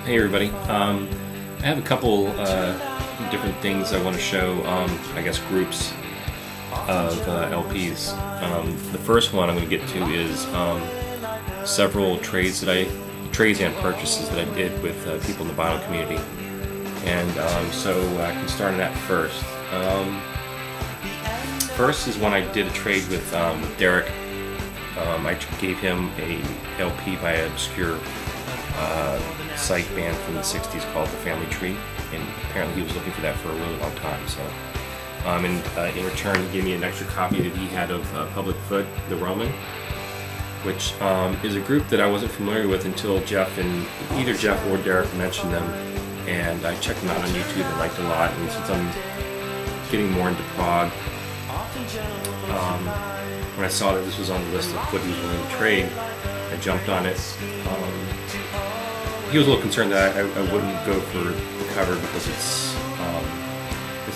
Hey everybody, I have a couple different things I want to show, I guess groups of LPs. The first one I'm going to get to is several trades and purchases that I did with people in the vinyl community. And so I can start on that first. First is when I did a trade with Derek. I gave him a LP by an obscure psych band from the 60s called The Family Tree, and apparently he was looking for that for a really long time. So, in return, he gave me an extra copy that he had of Public Foot, The Roman, which is a group that I wasn't familiar with until either Jeff or Derek mentioned them, and I checked them out on YouTube and liked it a lot. And since I'm getting more into prog, when I saw that this was on the list of what he was willing to trade, I jumped on it. He was a little concerned that I wouldn't go for the cover because it's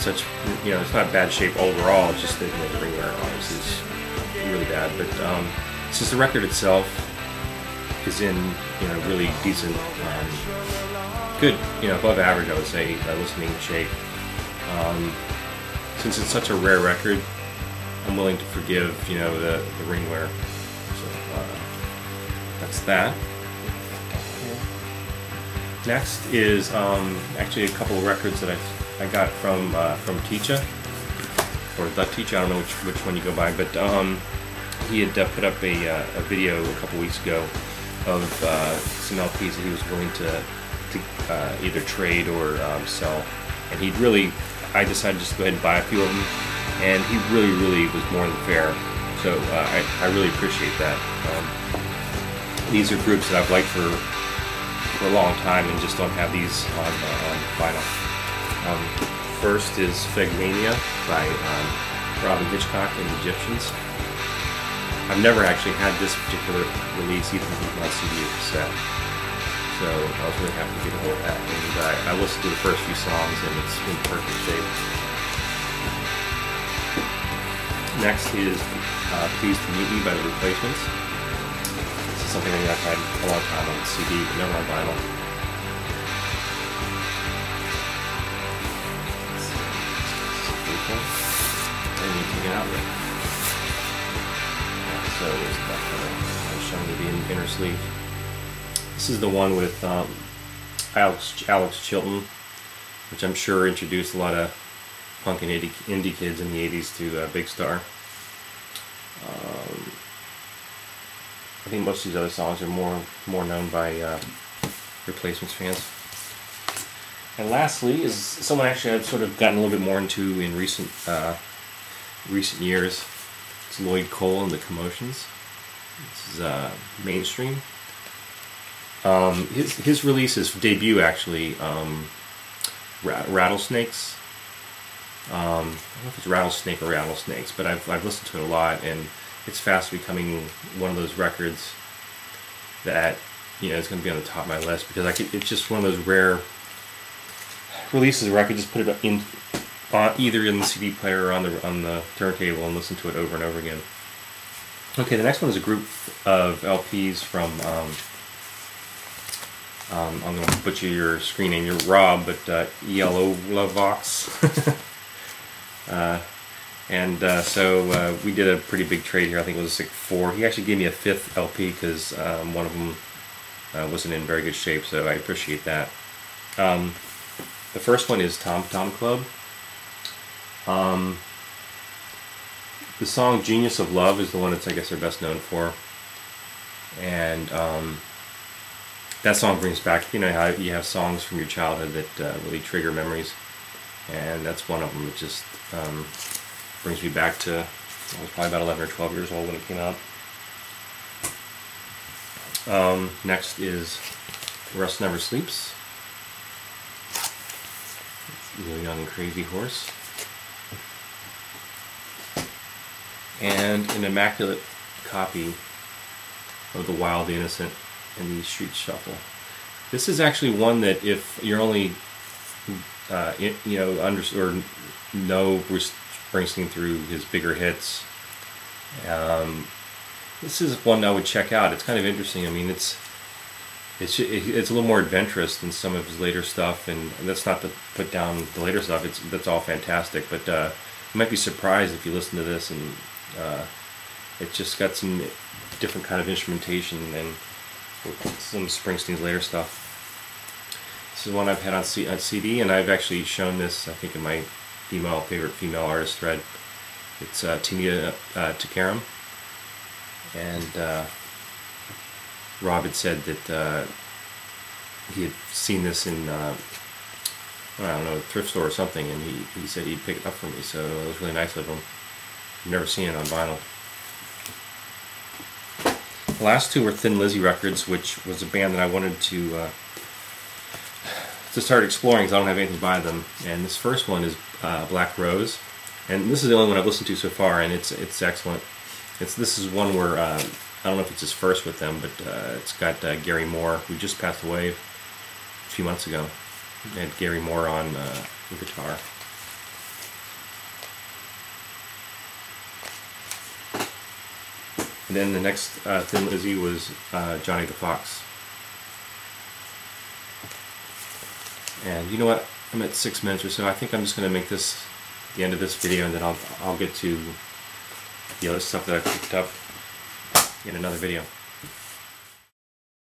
such, it's not bad shape overall. It's just that the ring wear obviously is really bad. But since the record itself is in really decent, good, above average, I would say, listening shape. Since it's such a rare record, I'm willing to forgive the ring wear. So that's that. Next is actually a couple of records that I got from Thetcha, or the Thetcha. I don't know which one you go by, but he had put up a video a couple weeks ago of some LPs that he was willing to either trade or sell, and I decided just to go ahead and buy a few of them, and he really was more than fair. So I really appreciate that. These are groups that I've liked for a long time and just don't have these on vinyl. First is Fegmania by Robin Hitchcock and the Egyptians. I've never actually had this particular release either on CD or cassette, so I was really happy to get a hold of that. And I listened to the first few songs and it's in perfect shape. Next is Pleased to Meet Me by the Replacements. Something that I've had a long time on CD, but never on vinyl. And you take it out there. So there's that kind of showing to be in the inner sleeve. This is the one with Alex Chilton, which I'm sure introduced a lot of punk and indie kids in the 80s to Big Star. I think most of these other songs are more known by Replacements fans. And lastly is someone actually I've sort of gotten a little bit more into in recent years. It's Lloyd Cole and the Commotions. This is mainstream. His release, his debut actually, Rattlesnakes. I don't know if it's Rattlesnake or Rattlesnakes, but I've listened to it a lot, and it's fast becoming one of those records that is going to be on the top of my list, because it's just one of those rare releases where I could just put it in either in the CD player or on the turntable and listen to it over and over again. Okay, the next one is a group of LPs from I'm going to butcher your screen name. You're Rob, but EoLoVoX. So we did a pretty big trade here. I think it was like 4. He actually gave me a 5th LP because one of them wasn't in very good shape, so I appreciate that. The first one is Tom Tom Club. The song Genius of Love is the one that's, I guess, they're best known for. And that song brings back, how you have songs from your childhood that really trigger memories. And that's one of them that just brings me back to, I was probably about 11 or 12 years old when it came out. Next is Rust Never Sleeps. Real Young and Crazy Horse. And an immaculate copy of The Wild, the Innocent, and the Street Shuffle. This is actually one that if you're only, know Bruce Springsteen through his bigger hits, this is one I would check out. It's kind of interesting. I mean, it's a little more adventurous than some of his later stuff, and that's not to put down the later stuff. That's all fantastic, but you might be surprised if you listen to this, and it's just got some different kind of instrumentation than some of Springsteen's later stuff. This is one I've had on CD, and I've actually shown this, I think, in my favorite female artist thread. It's Tina Takaram, and Rob had said that he had seen this in, I don't know, a thrift store or something, and he said he'd pick it up for me, so it was really nice of him. I've never seen it on vinyl. The last two were Thin Lizzy records, which was a band that I wanted to start exploring because I don't have anything by them. And this first one is Black Rose, and this is the only one I've listened to so far, and it's excellent. This is one where I don't know if it's his first with them, but it's got Gary Moore, who just passed away a few months ago. It had Gary Moore on guitar. And then the next Thin Lizzy was Johnny the Fox. And you know what? I'm at 6 minutes or so. I think I'm just going to make this the end of this video, and then I'll get to the other stuff that I picked up in another video.